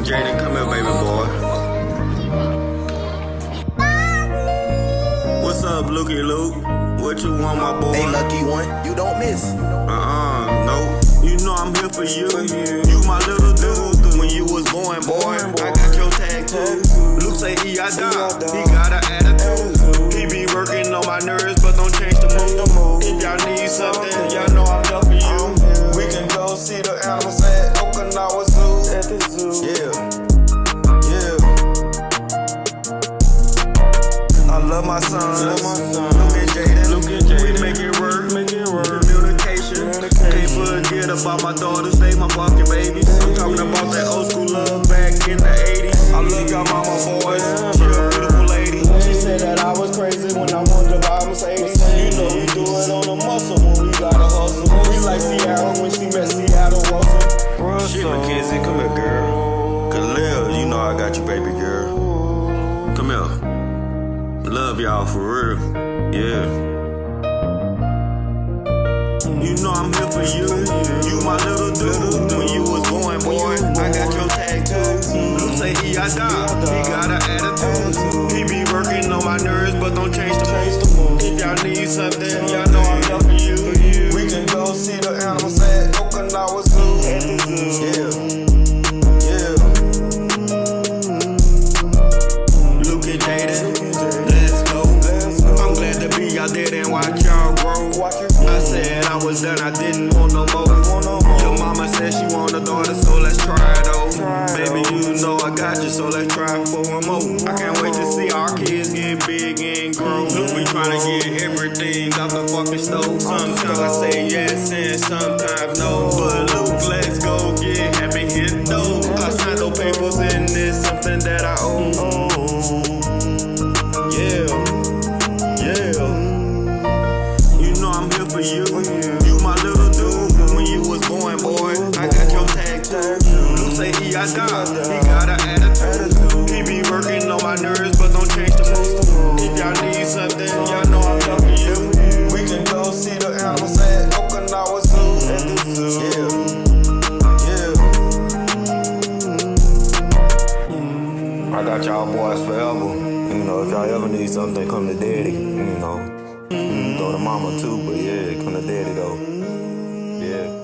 Jaden, come here, baby boy. What's up, Lukey Luke? What you want, my boy? Hey, lucky one, you don't miss. No. You know I'm here for you. You my little dude. When you was born, boy, I got your tattoo. Luke say he I die. He got an attitude. He be working on my nerves, but don't change the mood. If y'all need something, y'all know I'm done for you. We can go see the animals at Okinawa Zoo. At the zoo. Yeah. I love my son. Luke and Jaden. We make it work. Communication. Can't forget about my daughters. They my fucking babies. I'm talking about that old school love back in the 80s. I love y'all mama boys. She a beautiful lady. She said that I was crazy when I wanted to buy Mercedes. You know we do it on the muscle when we gotta hustle. We like Seattle when she met Seattle Russell. Shit, Mackenzie, come here, girl. Khalil, you know I got you, baby girl. Come here. Love y'all for real, yeah. You know I'm here for you. You my little dude. When you was born, boy, I got your tattoo. Luke say he I die. He got an attitude. He be working on my nerves, but don't change the mood. If y'all need something, y'all know I'm here for you. We can go see the animals at Okinawa Zoo. At the zoo. Yeah. Luke and Jaden. I'm glad to be out there and watch y'all grow. I said I was done, I didn't want no more. Your mama said she want a daughter, so let's try it though. Baby, you know I got you, so let's try it for one more. I can't wait to see our kids get big and grow. Look, we tryna get everything out the fucking stove. Sometimes I say yes and sometimes no. But Luke, let's go get happy hit though. I signed no papers and it's something that I own. You my little dude. When you was born, boy, I got your tattoo. Luke say he I die. He got an attitude. He be working on my nerves, but don't change the mood. If y'all need something, y'all know I'm done for you. We can go see the animals at Okinawa Zoo. At the zoo. I got y'all boys forever. You know, if y'all ever need something, come to daddy. You know. Go to mama too, but yeah, come to daddy though. Yeah.